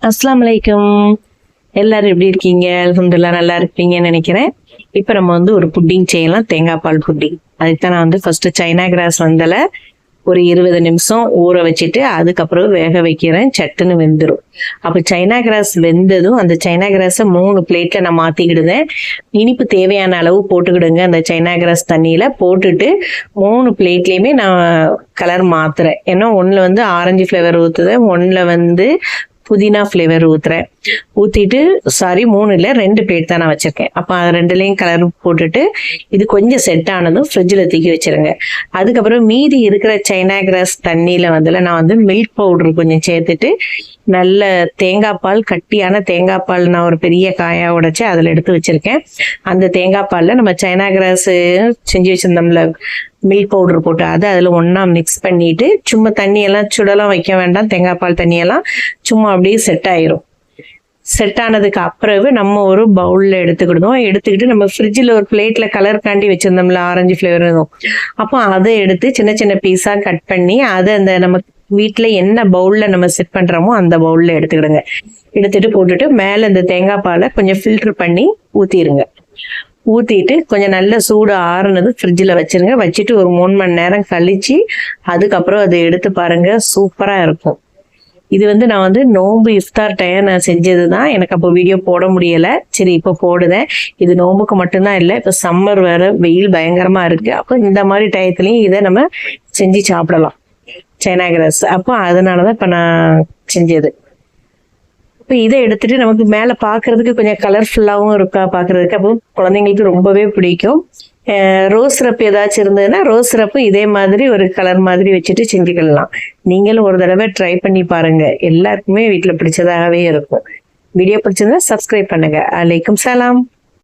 அஸ்ஸலாமு அலைக்கும். எல்லாரும் எப்படி இருக்கீங்க? அல்ஹம்துலில்லாஹ் நல்லா இருப்பீங்கன்னு நினைக்கிறேன். இப்போ நம்ம ஒரு புட்டிங் செய்யலாம், தேங்காய் பால் புட்டிங். அதுக்கு தான் நான் ஃபர்ஸ்ட் சைனா கிராஸ் ஒரு 20 நிமிஷம் ஊற வச்சுட்டு அதுக்கப்புறம் வேக வைக்கிறேன். சட்டுன்னு வெந்துடும். அப்போ சைனா கிராஸ் வெந்ததும் அந்த சைனா கிராஸை 3 பிளேட்ல நான் மாத்திக்கிடுதேன். இனிப்பு தேவையான அளவு போட்டுக்கிடுங்க. அந்த சைனா கிராஸ் தண்ணியில போட்டுட்டு 3 பிளேட்லயுமே நான் கலர் மாத்துறேன். ஏன்னா ஒண்ணுல ஆரஞ்சு ஃபிளேவர் ஊத்துதேன், ஒண்ணுல புதினா ஃப்ளேவர் ஊத்துறேன். ஊத்திட்டு 3 இல்ல 2 பிளேட் தான் நான் வச்சிருக்கேன். அப்போ அது 2லயும் கலர் போட்டுட்டு இது கொஞ்சம் செட் ஆனதும் ஃப்ரிட்ஜில் தூக்கி வச்சிருங்க. அதுக்கப்புறம் மீதி இருக்கிற சைனா கிராஸ் தண்ணியில நான் மில்க் பவுடர் கொஞ்சம் சேர்த்துட்டு நல்ல தேங்காய் பால், கட்டியான தேங்காய் பால் நான் ஒரு பெரிய காயா உடைச்சு அதில் எடுத்து வச்சிருக்கேன். அந்த தேங்காய் பாலில் நம்ம சைனா கிராஸ் செஞ்சு வச்சிருந்தோம்ல மில்க் பவுடர் போட்டு அதை அதில் ஒன்றா மிக்ஸ் பண்ணிட்டு சும்மா தண்ணியெல்லாம் சுடலாம் வைக்க வேண்டாம். தேங்காய் பால் தண்ணியெல்லாம் சும்மா அப்படியே செட் ஆயிரும். செட் ஆனதுக்கு அப்புறம் நம்ம ஒரு பவுல்ல எடுத்துக்கிட்டு நம்ம ஃப்ரிட்ஜில் ஒரு பிளேட்ல கலர் காண்டி வச்சிருந்தோம்ல ஆரஞ்சு ஃபிளேவர், அப்போ அதை எடுத்து சின்ன சின்ன பீஸா கட் பண்ணி அதை அந்த நம்ம வீட்டுல என்ன பவுல்ல நம்ம செட் பண்றோமோ அந்த பவுல்ல எடுத்துட்டு போட்டுட்டு மேல இந்த தேங்காய் பாலை கொஞ்சம் ஃபில்டர் பண்ணி ஊத்திடுங்க. ஊத்திட்டு கொஞ்சம் நல்ல சூடு ஆறுனது ஃப்ரிட்ஜில் வச்சிருங்க. வச்சுட்டு ஒரு 3 மணி நேரம் கழிச்சு அதுக்கப்புறம் அதை எடுத்து பாருங்க, சூப்பரா இருக்கும். இது நான் நோன்பு இஃப்தார் டைம் நான் செஞ்சது தான். எனக்கு அப்போ வீடியோ போட முடியல, சரி இப்போ போடுதேன். இது நோன்புக்கு மட்டும்தான் இல்லை, இப்போ சம்மர் வேற, வெயில் பயங்கரமா இருக்கு. அப்போ இந்த மாதிரி டயத்துலையும் இதை நம்ம செஞ்சு சாப்பிடலாம், சைனா கிராஸ். அப்போ அதனாலதான் இப்ப நான் செஞ்சது. இப்போ இதை எடுத்துட்டு நமக்கு மேல பாக்குறதுக்கு கொஞ்சம் கலர்ஃபுல்லாவும் இருக்கா பாக்குறதுக்கு, அப்போ குழந்தைங்களுக்கு ரொம்பவே பிடிக்கும். ரோஸ் சிரப் ஏதாச்சும் இருந்ததுன்னா ரோஸ் சிரப்பு இதே மாதிரி ஒரு கலர் மாதிரி வச்சுட்டு செஞ்சுக்கலாம். நீங்களும் ஒரு தடவை ட்ரை பண்ணி பாருங்க, எல்லாருக்குமே வீட்டுல பிடிச்சதாகவே இருக்கும். வீடியோ பிடிச்சிருந்தா சப்ஸ்கிரைப் பண்ணுங்க. அலைக்கும் சலாம்.